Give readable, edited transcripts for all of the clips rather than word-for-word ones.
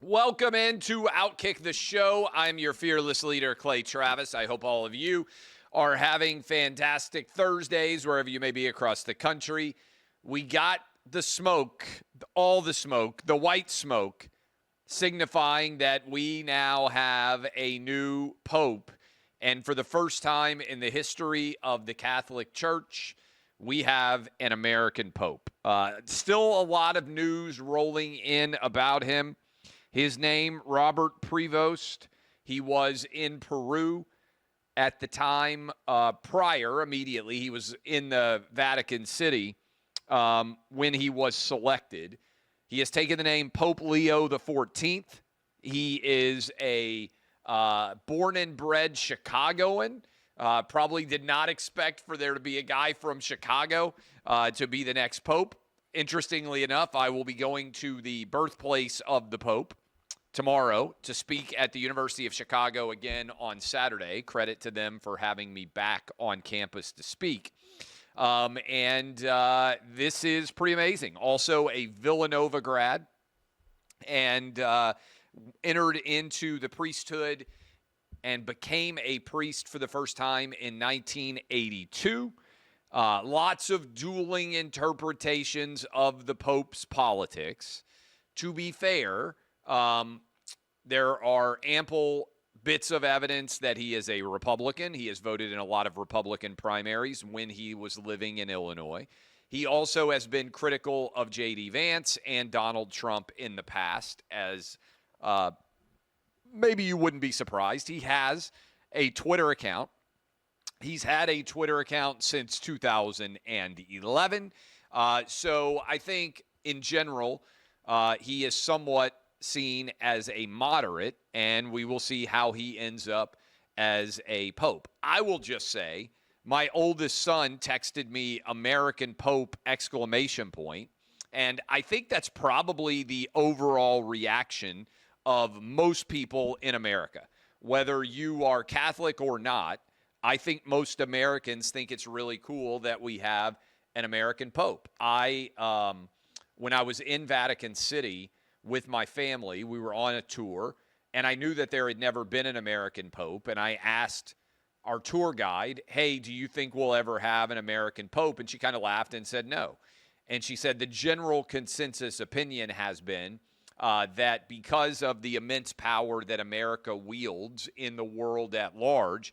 Welcome into OutKick the show. I'm your fearless leader, Clay Travis. I hope all of you are having fantastic Thursdays wherever you may be across the country. We got the smoke, all the smoke, the white smoke, signifying that we now have a new pope. And for the first time in the history of the Catholic Church, we have an American pope. Still a lot of news rolling in about him. His name, Robert Prevost. He was in Peru at the time immediately. He was in the Vatican City when he was selected. He has taken the name Pope Leo XIV. He is a born and bred Chicagoan. Probably did not expect for there to be a guy from Chicago to be the next pope. Interestingly enough, I will be going to the birthplace of the Pope tomorrow to speak at the University of Chicago again on Saturday. Credit to them for having me back on campus to speak. This is pretty amazing. Also a Villanova grad and entered into the priesthood and became a priest for the first time in 1982. Lots of dueling interpretations of the Pope's politics. To be fair, there are ample bits of evidence that he is a Republican. He has voted in a lot of Republican primaries when he was living in Illinois. He also has been critical of J.D. Vance and Donald Trump in the past, as maybe you wouldn't be surprised. He has a Twitter account. He's had a Twitter account since 2011. So I think in general, he is somewhat seen as a moderate, and we will see how he ends up as a pope. I will just say my oldest son texted me American Pope ! And I think that's probably the overall reaction of most people in America. Whether you are Catholic or not, I think most Americans think it's really cool that we have an American pope. When I was in Vatican City with my family, we were on a tour, and I knew that there had never been an American pope, and I asked our tour guide, hey, do you think we'll ever have an American pope? And she kind of laughed and said no. And she said the general consensus opinion has been that because of the immense power that America wields in the world at large,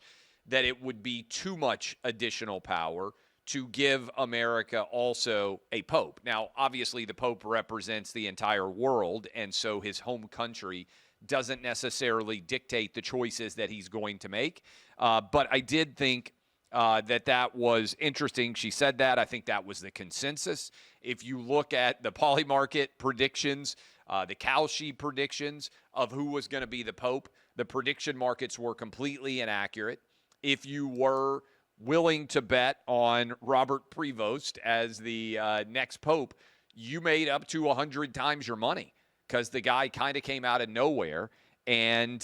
that it would be too much additional power to give America also a pope. Now, obviously, the pope represents the entire world, and so his home country doesn't necessarily dictate the choices that he's going to make. But I did think that was interesting. She said that. I think that was the consensus. If you look at the Polymarket predictions, the Kalshi predictions of who was going to be the pope, the prediction markets were completely inaccurate. If you were willing to bet on Robert Prevost as the next pope, you made up to 100 times your money because the guy kind of came out of nowhere. And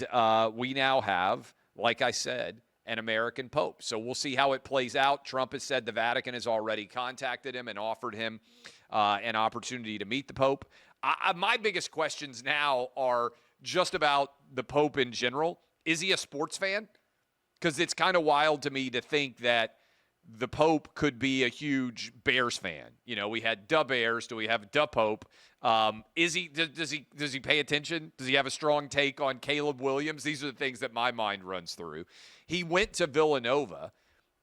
we now have, like I said, an American pope. So we'll see how it plays out. Trump has said the Vatican has already contacted him and offered him an opportunity to meet the pope. My biggest questions now are just about the pope in general. Is he a sports fan? Because it's kind of wild to me to think that the Pope could be a huge Bears fan. You know, we had da Bears. Do we have da Pope? Does he pay attention? Does he have a strong take on Caleb Williams? These are the things that my mind runs through. He went to Villanova.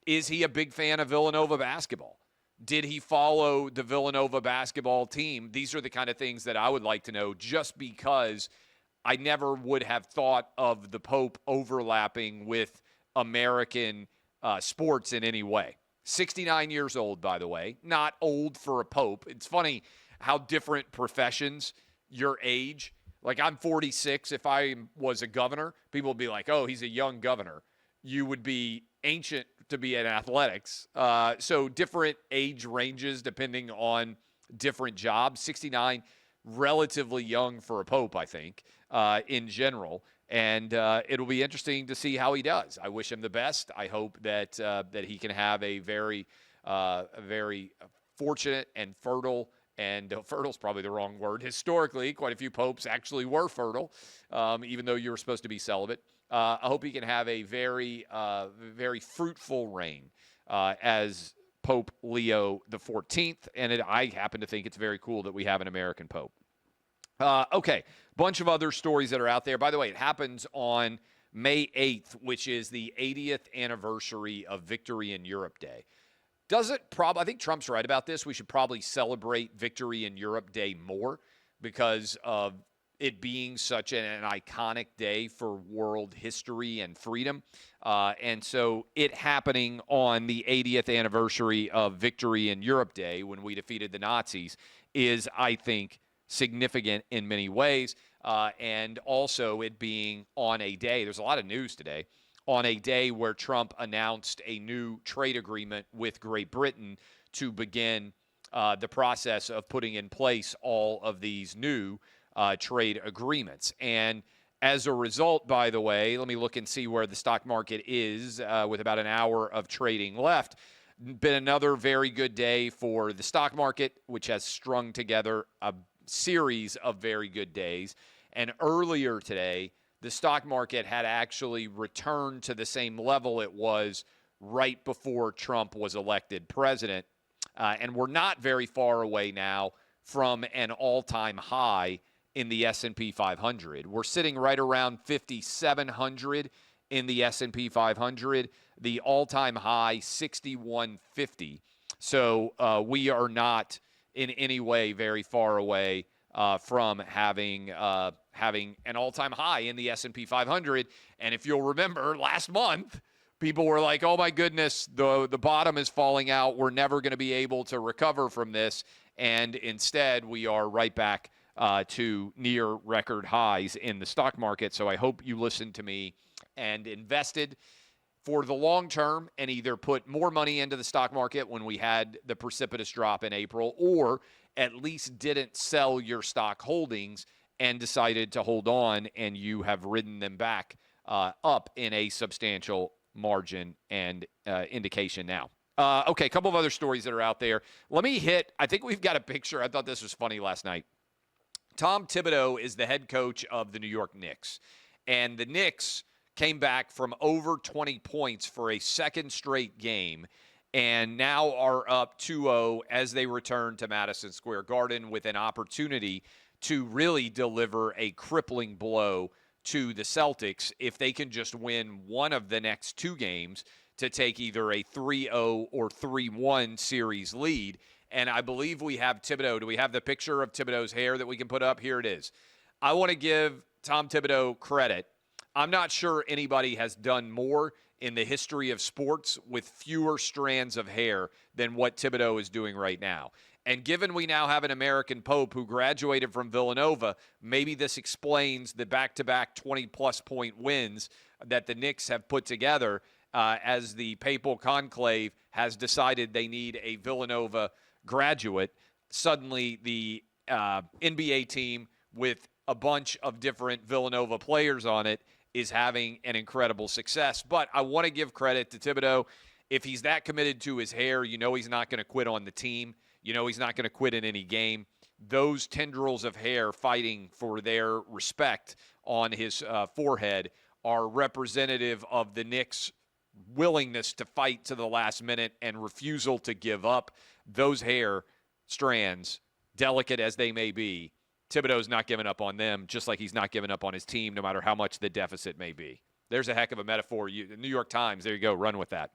Is he a big fan of Villanova basketball? Did he follow the Villanova basketball team? These are the kind of things that I would like to know, just because I never would have thought of the Pope overlapping with American sports in any way. 69 years old, by the way. Not old for a pope. It's funny how different professions, your age. Like, I'm 46. If I was a governor, people would be like, oh, he's a young governor. You would be ancient to be in athletics. So different age ranges depending on different jobs. 69, relatively young for a pope, I think, in general. And it'll be interesting to see how he does. I wish him the best. I hope that he can have a very fortunate and fertile And fertile is probably the wrong word. Historically, quite a few popes actually were fertile, even though you were supposed to be celibate. I hope he can have a very, very fruitful reign as Pope Leo the 14th. And I happen to think it's very cool that we have an American pope. Okay, bunch of other stories that are out there. By the way, it happens on May 8th, which is the 80th anniversary of Victory in Europe Day. I think Trump's right about this. We should probably celebrate Victory in Europe Day more because of it being such an iconic day for world history and freedom. And so it happening on the 80th anniversary of Victory in Europe Day when we defeated the Nazis is, I think, significant in many ways. And also it being on a day, there's a lot of news today, on a day where Trump announced a new trade agreement with Great Britain to begin the process of putting in place all of these new trade agreements. And as a result, by the way, let me look and see where the stock market is with about an hour of trading left. Been another very good day for the stock market, which has strung together a series of very good days. And earlier today, the stock market had actually returned to the same level it was right before Trump was elected president. And we're not very far away now from an all-time high in the S&P 500. We're sitting right around 5,700 in the S&P 500. The all-time high, 6,150. So we are not in any way very far away from having an all-time high in the S&P 500. And if you'll remember, last month, people were like, oh, my goodness, the bottom is falling out. We're never going to be able to recover from this. And instead, we are right back to near record highs in the stock market. So I hope you listened to me and invested for the long term and either put more money into the stock market when we had the precipitous drop in April, or at least didn't sell your stock holdings and decided to hold on, and you have ridden them back up in a substantial margin and indication now. Okay, a couple of other stories that are out there. Let me hit, I think we've got a picture. I thought this was funny last night. Tom Thibodeau is the head coach of the New York Knicks, and the Knicks came back from over 20 points for a second straight game and now are up 2-0 as they return to Madison Square Garden with an opportunity to really deliver a crippling blow to the Celtics if they can just win one of the next two games to take either a 3-0 or 3-1 series lead. And I believe we have Thibodeau. Do we have the picture of Thibodeau's hair that we can put up? Here it is. I want to give Tom Thibodeau credit. I'm not sure anybody has done more in the history of sports with fewer strands of hair than what Thibodeau is doing right now. And given we now have an American Pope who graduated from Villanova, maybe this explains the back-to-back 20-plus point wins that the Knicks have put together as the Papal Conclave has decided they need a Villanova graduate. Suddenly, the NBA team with a bunch of different Villanova players on it is having an incredible success. But I want to give credit to Thibodeau. If he's that committed to his hair, you know he's not going to quit on the team. You know he's not going to quit in any game. Those tendrils of hair fighting for their respect on his forehead are representative of the Knicks' willingness to fight to the last minute and refusal to give up. Those hair strands, delicate as they may be, Thibodeau's not giving up on them, just like he's not giving up on his team, no matter how much the deficit may be. There's a heck of a metaphor. The New York Times, there you go, run with that.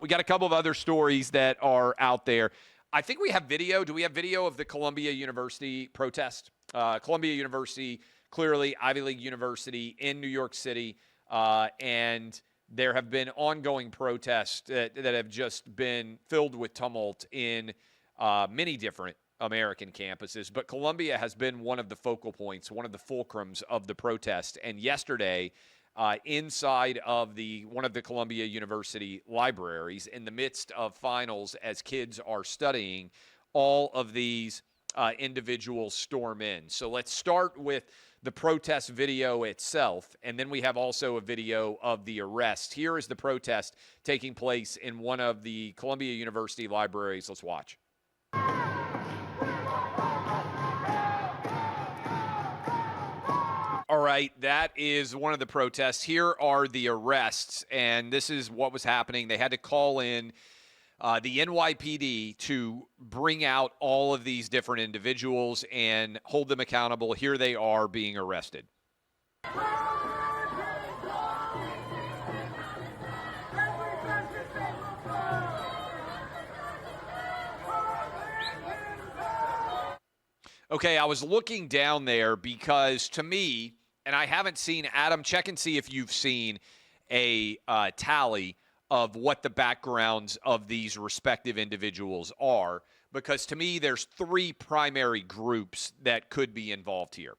We got a couple of other stories that are out there. I think we have video. Do we have video of the Columbia University protest? Columbia University, clearly Ivy League university in New York City, and there have been ongoing protests that have just been filled with tumult in many different American campuses. But Columbia has been one of the focal points, one of the fulcrums of the protest. And yesterday, inside of one of the Columbia University libraries, in the midst of finals, as kids are studying, all of these individuals storm in. So let's start with the protest video itself, and then we have also a video of the arrest. Here is the protest taking place in one of the Columbia University libraries. Let's watch. All right, that is one of the protests. Here are the arrests, and this is what was happening. They had to call in the NYPD to bring out all of these different individuals and hold them accountable. Here they are being arrested. Okay, I was looking down there because to me, and I haven't seen, Adam, check and see if you've seen a tally of what the backgrounds of these respective individuals are, because to me, there's three primary groups that could be involved here.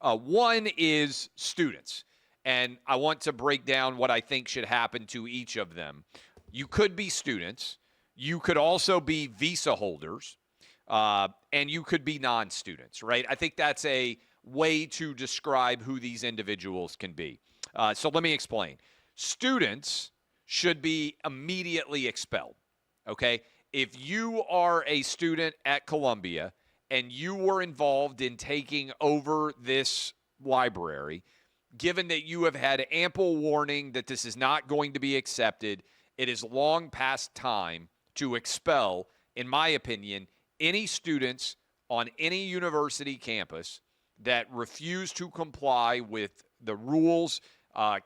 One is students, and I want to break down what I think should happen to each of them. You could be students. You could also be visa holders. And you could be non-students, right? I think that's a way to describe who these individuals can be. So let me explain. Students should be immediately expelled, okay? If you are a student at Columbia and you were involved in taking over this library, given that you have had ample warning that this is not going to be accepted, it is long past time to expel, in my opinion, any students on any university campus that refuse to comply with the rules,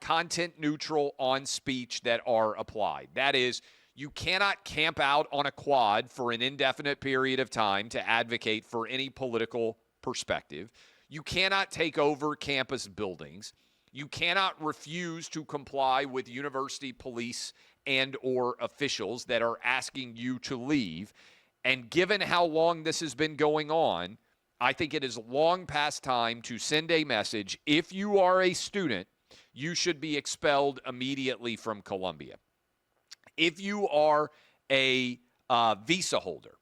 content neutral on speech that are applied. That is, you cannot camp out on a quad for an indefinite period of time to advocate for any political perspective. You cannot take over campus buildings. You cannot refuse to comply with university police and or officials that are asking you to leave. And given how long this has been going on, I think it is long past time to send a message. If you are a student, you should be expelled immediately from Columbia. If you are a visa holder,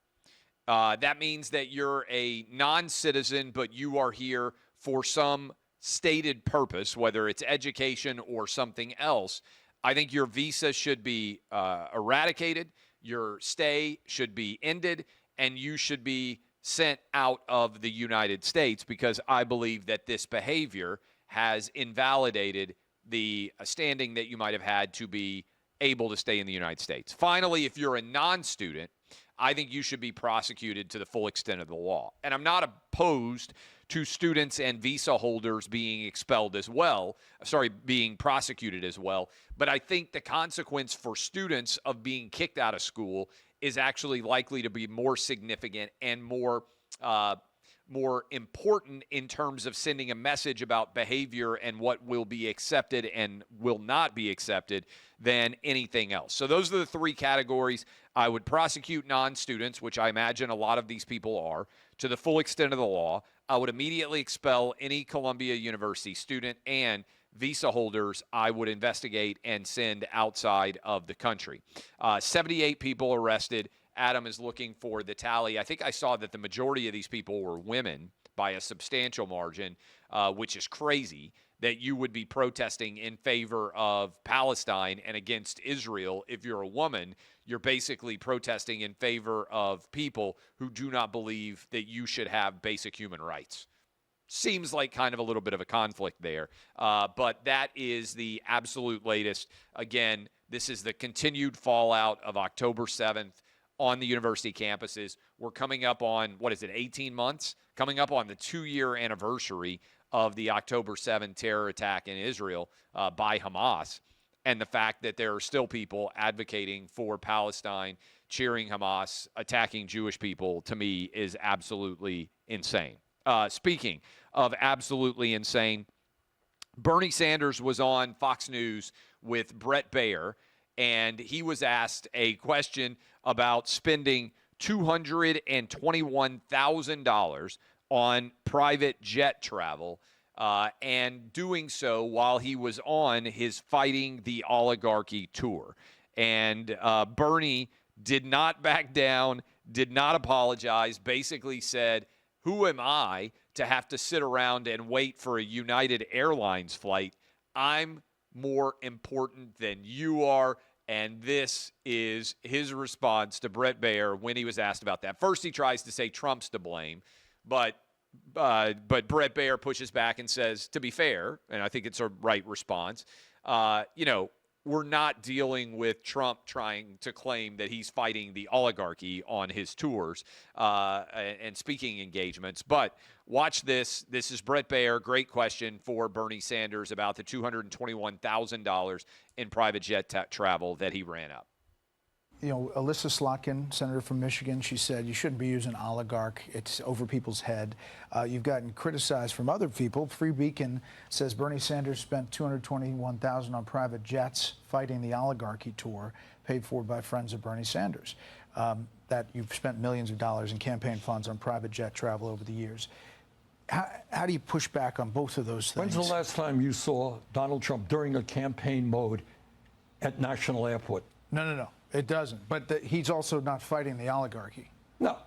that means that you're a non-citizen, but you are here for some stated purpose, whether it's education or something else. I think your visa should be eradicated. Your stay should be ended, and you should be sent out of the United States, because I believe that this behavior has invalidated the standing that you might have had to be able to stay in the United States. Finally, if you're a non-student, I think you should be prosecuted to the full extent of the law. And I'm not opposed to students and visa holders being expelled as well, being prosecuted as well. But I think the consequence for students of being kicked out of school is actually likely to be more significant and more important in terms of sending a message about behavior and what will be accepted and will not be accepted than anything else. So those are the three categories. I would prosecute non-students, which I imagine a lot of these people are, to the full extent of the law. I would immediately expel any Columbia University student, and visa holders I would investigate and send outside of the country. 78 people arrested. Adam is looking for the tally. I think I saw that the majority of these people were women by a substantial margin, which is crazy that you would be protesting in favor of Palestine and against Israel. If you're a woman, you're basically protesting in favor of people who do not believe that you should have basic human rights. Seems like kind of a little bit of a conflict there, but that is the absolute latest. Again, this is the continued fallout of October 7th on the university campuses. We're coming up on, 18 months? Coming up on the 2-year anniversary of the October 7th terror attack in Israel by Hamas, and the fact that there are still people advocating for Palestine, cheering Hamas, attacking Jewish people, to me, is absolutely insane. Speaking of absolutely insane, Bernie Sanders was on Fox News with Brett Baer, and he was asked a question about spending $221,000 on private jet travel, and doing so while he was on his Fighting the Oligarchy tour. And Bernie did not back down, did not apologize, basically said, "Who am I to have to sit around and wait for a United Airlines flight? I'm more important than you are." And this is his response to Brett Baer when he was asked about that. First, he tries to say Trump's to blame, but But Brett Baer pushes back and says, to be fair, and I think it's a right response, we're not dealing with Trump trying to claim that he's fighting the oligarchy on his tours and speaking engagements. But watch this. This is Brett Baer. Great question for Bernie Sanders about the $221,000 in private jet travel that he ran up. Alyssa Slotkin, senator from Michigan, she said you shouldn't be using oligarch. It's over people's head. You've gotten criticized from other people. Free Beacon says Bernie Sanders spent $221,000 on private jets fighting the oligarchy tour, paid for by friends of Bernie Sanders. That you've spent millions of dollars in campaign funds on private jet travel over the years. How do you push back on both of those things? When's the last time you saw Donald Trump during a campaign mode at National Airport? No. It doesn't. But he's also not fighting the oligarchy. No.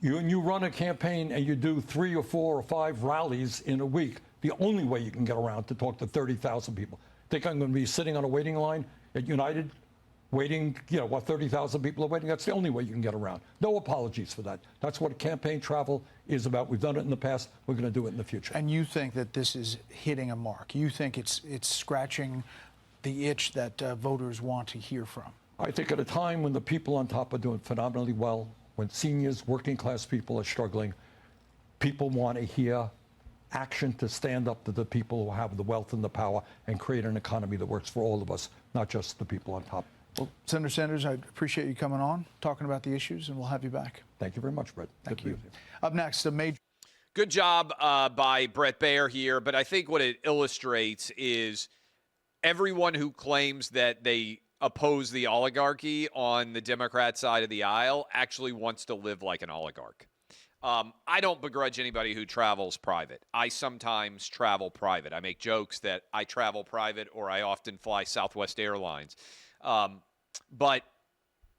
You run a campaign and you do 3 or 4 or 5 rallies in a week. The only way you can get around to talk to 30,000 people. Think I'm going to be sitting on a waiting line at United waiting, 30,000 people are waiting? That's the only way you can get around. No apologies for that. That's what campaign travel is about. We've done it in the past. We're going to do it in the future. And you think that this is hitting a mark? You think it's scratching the itch that voters want to hear from? I think at a time when the people on top are doing phenomenally well, when seniors, working class people are struggling, people want to hear action to stand up to the people who have the wealth and the power and create an economy that works for all of us, not just the people on top. Well, Senator Sanders, I appreciate you coming on, talking about the issues, and we'll have you back. Thank you very much, Brett. Thank you. Up next, a major... Good job by Brett Baer here, but I think what it illustrates is everyone who claims that they oppose the oligarchy on the Democrat side of the aisle actually wants to live like an oligarch. I don't begrudge anybody who travels private. I sometimes travel private. I make jokes that I travel private or I often fly Southwest Airlines. But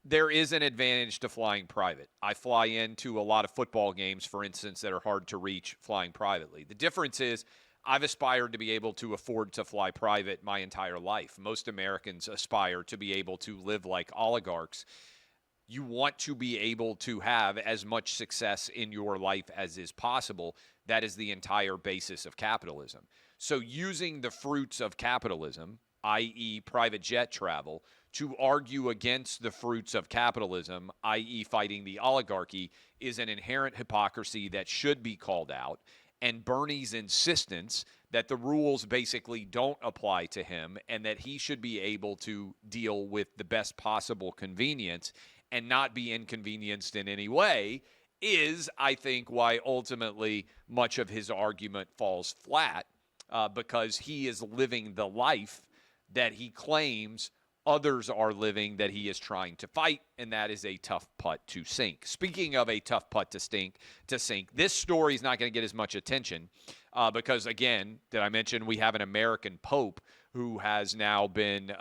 there is an advantage to flying private. I fly into a lot of football games, for instance, that are hard to reach flying privately. The difference is I've aspired to be able to afford to fly private my entire life. Most Americans aspire to be able to live like oligarchs. You want to be able to have as much success in your life as is possible. That is the entire basis of capitalism. So using the fruits of capitalism, i.e. private jet travel, to argue against the fruits of capitalism, i.e. fighting the oligarchy, is an inherent hypocrisy that should be called out. And Bernie's insistence that the rules basically don't apply to him and that he should be able to deal with the best possible convenience and not be inconvenienced in any way is, I think, why ultimately much of his argument falls flat, because he is living the life that he claims others are living that he is trying to fight, and that is a tough putt to sink. Speaking of a tough putt to sink, this story is not going to get as much attention because, again, did I mention we have an American Pope who has now been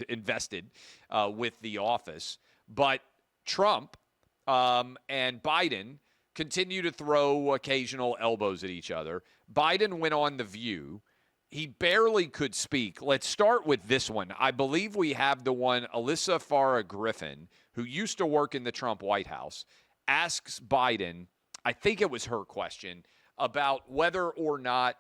invested with the office. But Trump and Biden continue to throw occasional elbows at each other. Biden went on The View. He barely could speak. Let's start with this one. I believe we have the one, Alyssa Farah Griffin, who used to work in the Trump White House, asks Biden, I think it was her question, about whether or not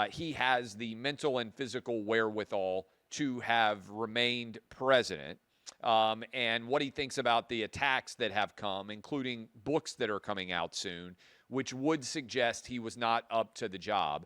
he has the mental and physical wherewithal to have remained president, and what he thinks about the attacks that have come, including books that are coming out soon, which would suggest he was not up to the job.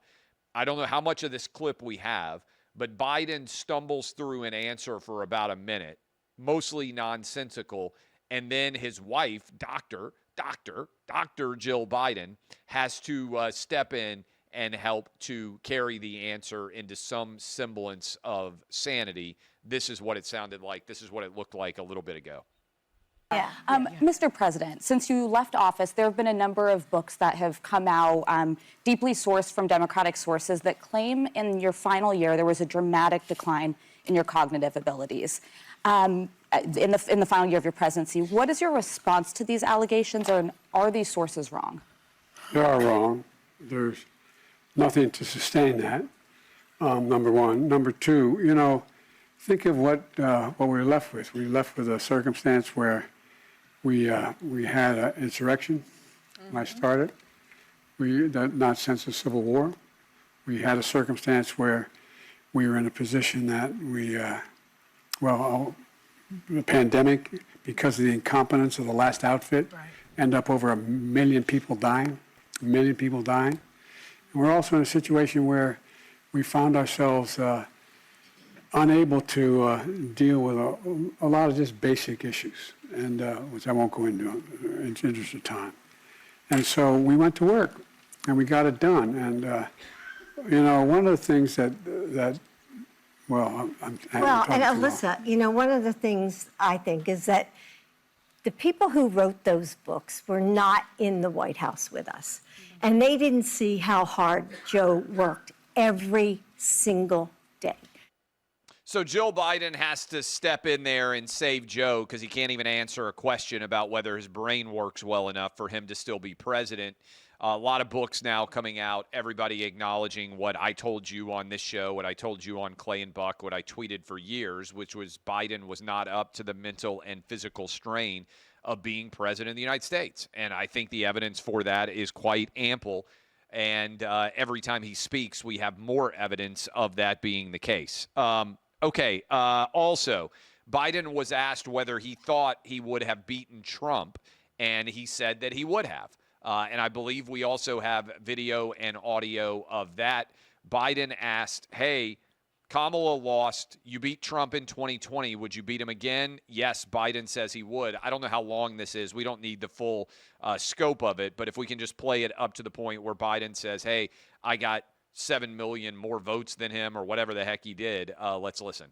I don't know how much of this clip we have, but Biden stumbles through an answer for about a minute, mostly nonsensical, and then his wife, Dr. Jill Biden, has to step in and help to carry the answer into some semblance of sanity. This is what it sounded like. This is what it looked like a little bit ago. Yeah. Mr. President, since you left office, there have been a number of books that have come out, deeply sourced from Democratic sources, that claim in your final year there was a dramatic decline in your cognitive abilities in the final year of your presidency. What is your response to these allegations, or are these sources wrong? They are wrong. There's nothing to sustain that, number one. Number two, think of what we're left with. We're left with a circumstance where we had an insurrection when I started. not since the Civil War. We had a circumstance where we were in a position that the pandemic, because of the incompetence of the last outfit, end up over 1 million people dying, 1 million people dying. And we're also in a situation where we found ourselves unable to deal with a lot of just basic issues, and which I won't go into in the interest of time. And so we went to work, and we got it done. And one of the things and Alyssa, one of the things I think is that the people who wrote those books were not in the White House with us, and they didn't see how hard Joe worked every single day. So Joe Biden has to step in there and save Joe because he can't even answer a question about whether his brain works well enough for him to still be president. A lot of books now coming out, everybody acknowledging what I told you on this show, what I told you on Clay and Buck, what I tweeted for years, which was Biden was not up to the mental and physical strain of being president of the United States. And I think the evidence for that is quite ample. And every time he speaks, we have more evidence of that being the case. Also, Biden was asked whether he thought he would have beaten Trump, and he said that he would have. And I believe we also have video and audio of that. Biden asked, hey, Kamala lost. You beat Trump in 2020. Would you beat him again? Yes, Biden says he would. I don't know how long this is. We don't need the full scope of it. But if we can just play it up to the point where Biden says, hey, I got 7 million more votes than him or whatever the heck he did, let's listen.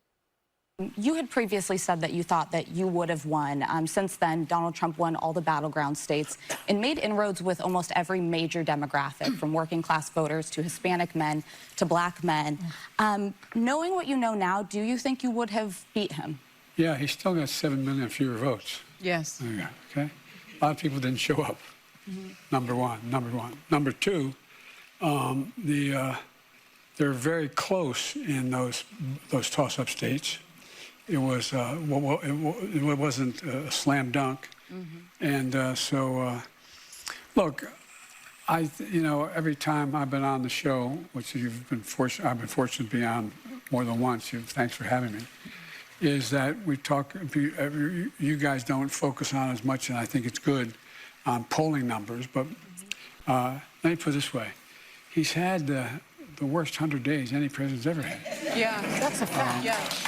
You had previously said that you thought that you would have won. Since then, Donald Trump won all the battleground states and made inroads with almost every major demographic, from working class voters to Hispanic men to black men. Knowing what you know now, do you think you would have beat him? Yeah, he still got 7 million fewer votes. Yes. There you go, okay? A lot of people didn't show up, number one. Number two, they're very close in those toss-up states. It was it wasn't a slam dunk, and look, every time I've been on the show, which I've been fortunate to be on more than once. Thanks for having me. Is that we talk? You guys don't focus on as much, and I think it's good on polling numbers. But let me put it this way: he's had the worst 100 days any president's ever had. Yeah, that's a fact.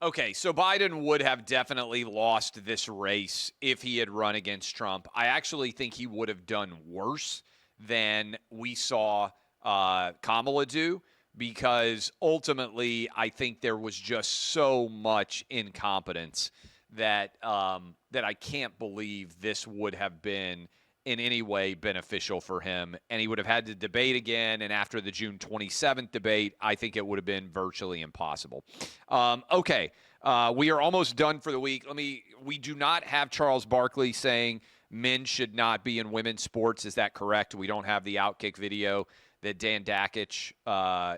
Okay, so Biden would have definitely lost this race if he had run against Trump. I actually think he would have done worse than we saw Kamala do, because ultimately I think there was just so much incompetence that I can't believe this would have been in any way beneficial for him. And he would have had to debate again. And after the June 27th debate, I think it would have been virtually impossible. We are almost done for the week. We do not have Charles Barkley saying men should not be in women's sports. Is that correct? We don't have the OutKick video that Dan Dakich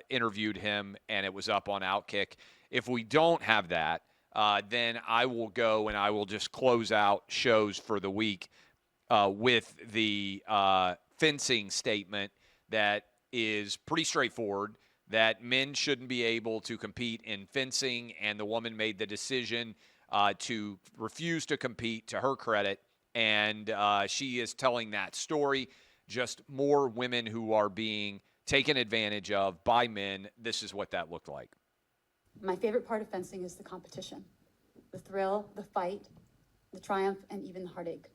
interviewed him, and it was up on OutKick. If we don't have that, then I will go and I will just close out shows for the week with the fencing statement that is pretty straightforward, that men shouldn't be able to compete in fencing, and the woman made the decision to refuse to compete, to her credit, and she is telling that story. Just more women who are being taken advantage of by men. This is what that looked like. My favorite part of fencing is the competition, the thrill, the fight, the triumph, and even the heartache.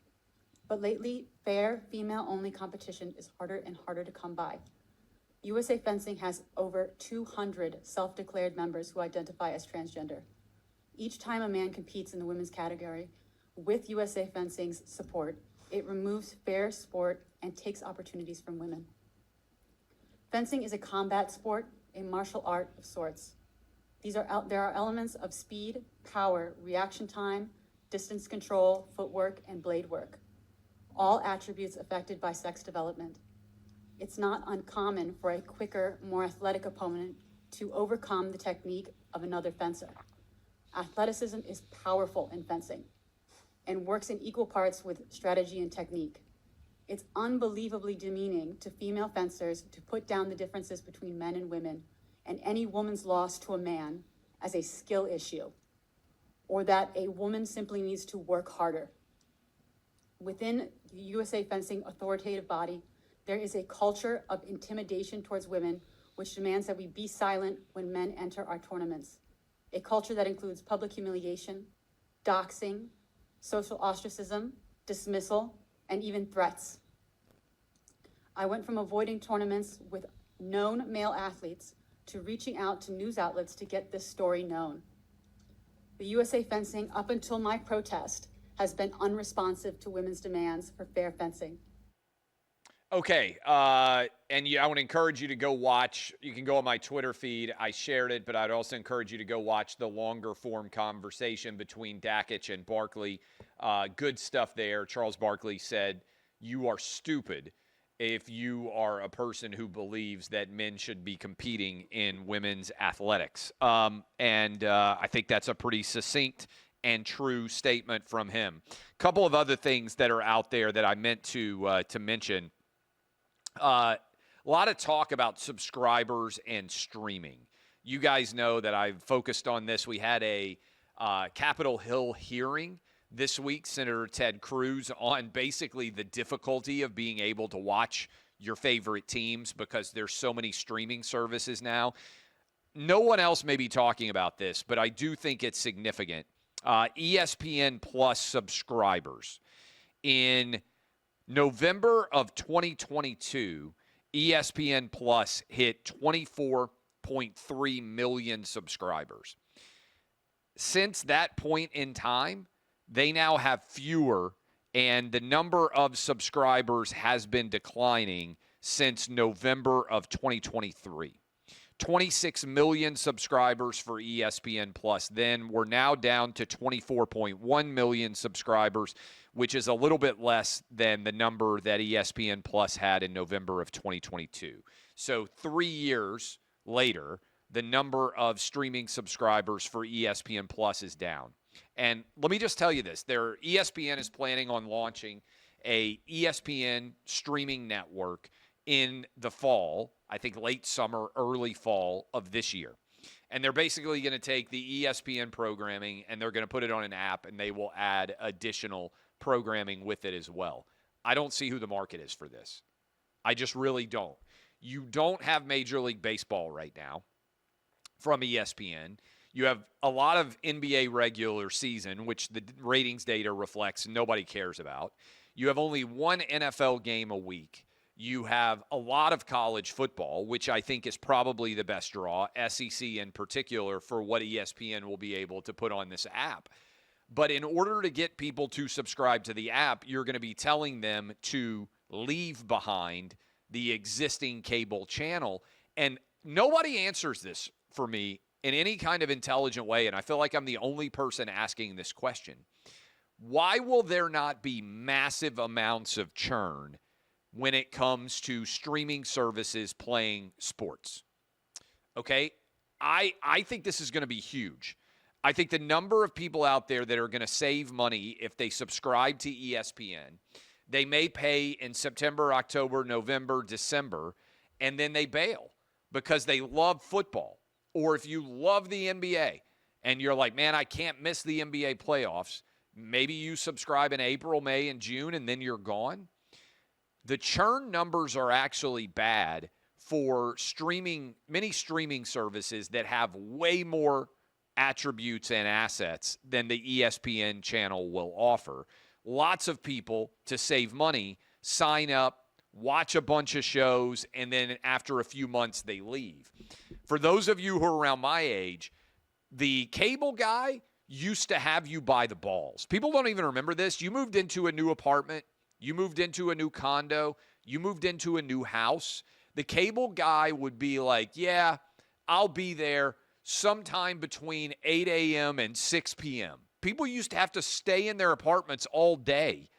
But lately, fair, female-only competition is harder and harder to come by. USA Fencing has over 200 self-declared members who identify as transgender. Each time a man competes in the women's category, with USA Fencing's support, it removes fair sport and takes opportunities from women. Fencing is a combat sport, a martial art of sorts. There are elements of speed, power, reaction time, distance control, footwork, and blade work, all attributes affected by sex development. It's not uncommon for a quicker, more athletic opponent to overcome the technique of another fencer. Athleticism is powerful in fencing. and works in equal parts with strategy and technique. It's unbelievably demeaning to female fencers to put down the differences between men and women and any woman's loss to a man as a skill issue, or that a woman simply needs to work harder. Within the USA Fencing authoritative body, there is a culture of intimidation towards women, which demands that we be silent when men enter our tournaments. A culture that includes public humiliation, doxing, social ostracism, dismissal, and even threats. I went from avoiding tournaments with known male athletes to reaching out to news outlets to get this story known. The USA Fencing, up until my protest, has been unresponsive to women's demands for fair fencing. Okay, and I want to encourage you to go watch. You can go on my Twitter feed. I shared it, but I'd also encourage you to go watch the longer form conversation between Dakic and Barkley. Good stuff there. Charles Barkley said, "You are stupid if you are a person who believes that men should be competing in women's athletics." And I think that's a pretty succinct and true statement from him. A couple of other things that are out there that I meant to mention. A lot of talk about subscribers and streaming. You guys know that I've focused on this. We had a Capitol Hill hearing this week, Senator Ted Cruz, on basically the difficulty of being able to watch your favorite teams because there's so many streaming services now. No one else may be talking about this, but I do think it's significant. ESPN Plus subscribers. In November of 2022, ESPN Plus hit 24.3 million subscribers. Since that point in time, they now have fewer, and the number of subscribers has been declining since November of 2023. 26 million subscribers for ESPN Plus. Then we're now down to 24.1 million subscribers, which is a little bit less than the number that ESPN Plus had in November of 2022. So 3 years later, the number of streaming subscribers for ESPN Plus is down. And let me just tell you this. ESPN is planning on launching a ESPN streaming network in the fall, I think late summer, early fall of this year. And they're basically going to take the ESPN programming and they're going to put it on an app, and they will add additional programming with it as well. I don't see who the market is for this. I just really don't. You don't have Major League Baseball right now from ESPN. You have a lot of NBA regular season, which the ratings data reflects nobody cares about. You have only one NFL game a week. You have a lot of college football, which I think is probably the best draw, SEC in particular, for what ESPN will be able to put on this app. But in order to get people to subscribe to the app, you're going to be telling them to leave behind the existing cable channel. And nobody answers this for me in any kind of intelligent way, and I feel like I'm the only person asking this question. Why will there not be massive amounts of churn when it comes to streaming services playing sports? Okay? I think this is going to be huge. I think the number of people out there that are going to save money if they subscribe to ESPN, they may pay in September, October, November, December, and then they bail because they love football. Or if you love the NBA and you're like, man, I can't miss the NBA playoffs, maybe you subscribe in April, May, and June, and then you're gone. The churn numbers are actually bad for many streaming services that have way more attributes and assets than the ESPN channel will offer. Lots of people, to save money, sign up, watch a bunch of shows, and then after a few months, they leave. For those of you who are around my age, the cable guy used to have you by the balls. People don't even remember this. You moved into a new apartment. You moved into a new condo. You moved into a new house. The cable guy would be like, yeah, I'll be there sometime between 8 a.m. and 6 p.m. People used to have to stay in their apartments all day,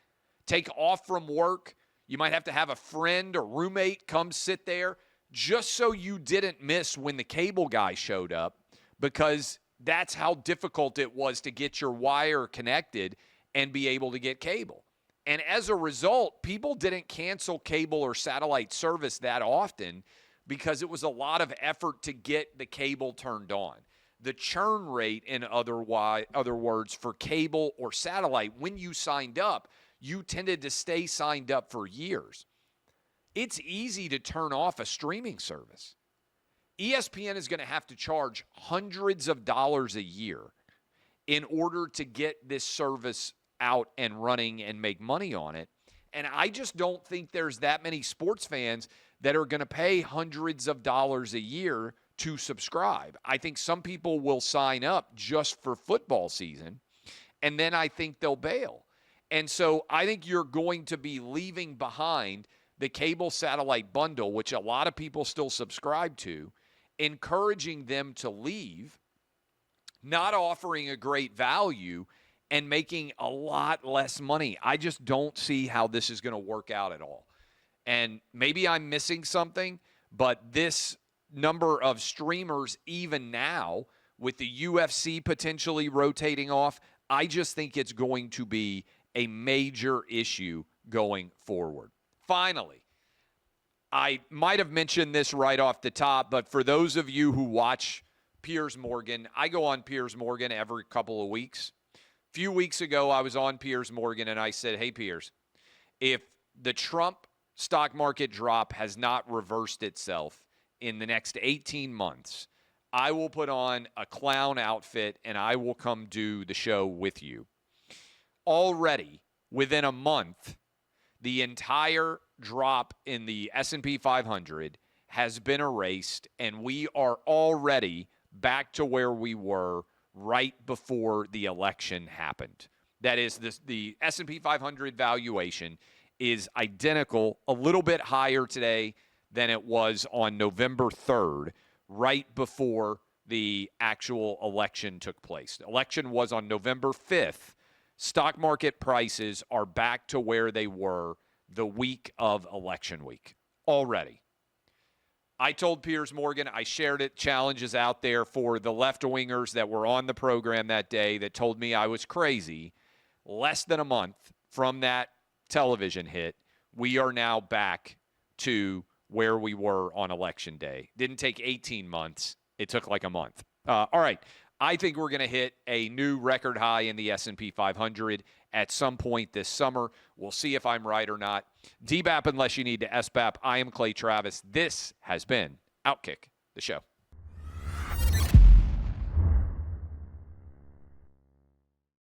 take off from work. You might have to have a friend or roommate come sit there just so you didn't miss when the cable guy showed up, because that's how difficult it was to get your wire connected and be able to get cable. And as a result, people didn't cancel cable or satellite service that often because it was a lot of effort to get the cable turned on. The churn rate, in other words, for cable or satellite, when you signed up, you tended to stay signed up for years. It's easy to turn off a streaming service. ESPN is going to have to charge hundreds of dollars a year in order to get this service out and running and make money on it. And I just don't think there's that many sports fans that are going to pay hundreds of dollars a year to subscribe. I think some people will sign up just for football season, and then I think they'll bail. And so I think you're going to be leaving behind the cable satellite bundle, which a lot of people still subscribe to, encouraging them to leave, not offering a great value, and making a lot less money. I just don't see how this is going to work out at all. And maybe I'm missing something, but this number of streamers, even now, with the UFC potentially rotating off, I just think it's going to be a major issue going forward. Finally, I might have mentioned this right off the top, but for those of you who watch Piers Morgan, I go on Piers Morgan every couple of weeks. A few weeks ago, I was on Piers Morgan, and I said, hey, Piers, if the Trump stock market drop has not reversed itself in the next 18 months, I will put on a clown outfit, and I will come do the show with you. Already, within a month, the entire drop in the S&P 500 has been erased, and we are already back to where we were right before the election happened. That is, the S&P 500 valuation is identical, a little bit higher today than it was on November 3rd, right before the actual election took place. The election was on November 5th. Stock market prices are back to where they were the week of election week already. I told Piers Morgan, I shared it, challenges out there for the left-wingers that were on the program that day that told me I was crazy. Less than a month from that television hit, we are now back to where we were on election day. Didn't take 18 months. It took like a month. All right. I think we're going to hit a new record high in the S&P 500 at some point this summer. We'll see if I'm right or not. DBAP unless you need to SBAP. I am Clay Travis. This has been OutKick, the show.